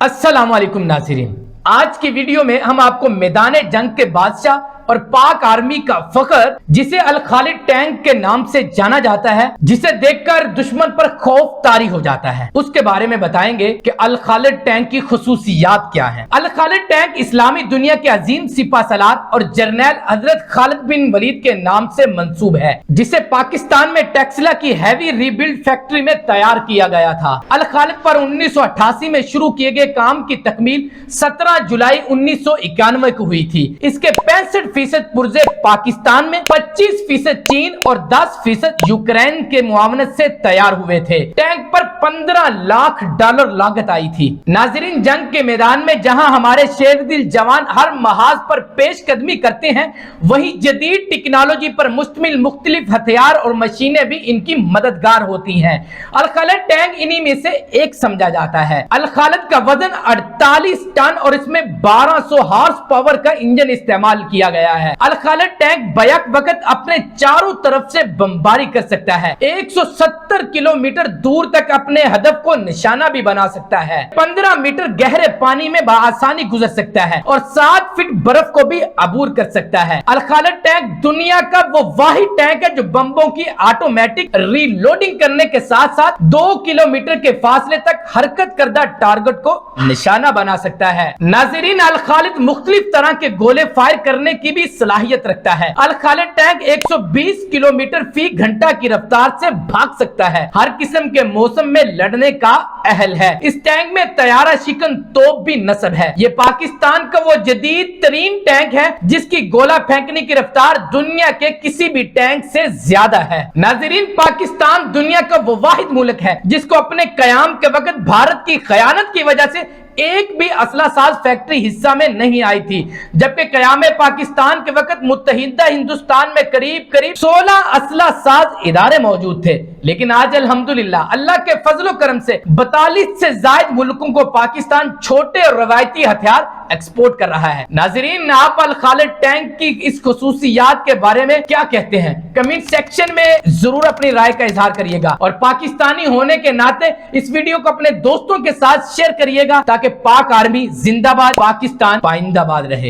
अस्सलाम वालेकुम नाज़रीन, आज की वीडियो में हम आपको मैदान जंग के बादशाह और पाक आर्मी का फख्र जिसे अल खालिद टैंक के नाम से जाना जाता है, जिसे देखकर दुश्मन पर खौफ तारी हो जाता है, उसके बारे में बताएंगे कि अल खालिद टैंक की खुसूसियात क्या हैं। अल खालिद टैंक इस्लामी दुनिया के अजीम सिपा सलार और जर्नैल हजरत खालिद बिन वलीद के नाम से मंसूब है, जिसे पाकिस्तान में टेक्सला की हैवी रीबिल्ड फैक्ट्री में तैयार किया गया था। अल खालिद पर 1988 में शुरू किए गए काम की तकमील 17 जुलाई 1991 को हुई थी। इसके 65% पुर्जे पाकिस्तान में, 25% चीन और 10% यूक्रेन के मुआवनत से तैयार हुए थे। टैंक पर $15 लाख लागत आई थी। नाजरीन, जंग के मैदान में जहां हमारे शेर दिल जवान हर महाज पर पेशकदमी करते हैं, वहीं जदीद टेक्नोलॉजी पर मुश्तमिल मुख्तलिफ हथियार और मशीनें भी इनकी मददगार होती हैं। अल खालिद टैंक इन्हीं में से एक समझा जाता है। अल खालिद का वजन 48 टन और इसमें 1200 हॉर्स पावर का इंजन इस्तेमाल किया गया है। अल खालिद टैंक बैक वक्त अपने चारों तरफ से बमबारी कर सकता है, 170 किलोमीटर दूर तक अपने हदफ को निशाना भी बना सकता है, 15 मीटर गहरे पानी में बआसानी गुजर सकता है और 7 फीट बर्फ को भी अबूर कर सकता है। अल खालिद टैंक दुनिया का वो वाहिद टैंक है जो बम्बों की ऑटोमेटिक रीलोडिंग करने के साथ साथ 2 किलोमीटर के फासले तक हरकत करदा टारगेट को निशाना बना सकता है। नाज़रीन, अल खालिद मुख्तलिफ तरह के गोले फायर करने की भी सलाहियत रखता है। अल खालिद टैंक 120 किलोमीटर फी घंटा की रफ्तार से भाग सकता है। हर किस्म के मौसम में लड़ने का अहल है। इस टैंक में तैयारा शिकन तोप भी नस्ब है। ये पाकिस्तान का वो जदीद तरीन टैंक है जिसकी गोला फेंकने की रफ्तार दुनिया के किसी भी टैंक से ज्यादा है। नाज़रीन, पाकिस्तान दुनिया का वो वाहिद मुल्क है जिसको अपने कयाम के वक्त भारत की खयानत की वजह से एक भी असला साज फैक्ट्री हिस्सा में नहीं आई थी, जबकि कयाम पाकिस्तान के वक्त मुत्तहिदा हिंदुस्तान में करीब 16 असला साज इदारे मौजूद थे। लेकिन आज अल्हम्दुलिल्लाह अल्लाह के फजलो करम से 42 से ज्यादा मुल्कों को पाकिस्तान छोटे और रवायती हथियार एक्सपोर्ट कर रहा है। नाजरीन, आप अल खालिद टैंक की इस खुसूसियात के बारे में क्या कहते हैं? कमेंट सेक्शन में जरूर अपनी राय का इजहार करिएगा और पाकिस्तानी होने के नाते इस वीडियो को अपने दोस्तों के साथ शेयर करिएगा ताकि पाक आर्मी जिंदाबाद, पाकिस्तान पाइंदाबाद रहे।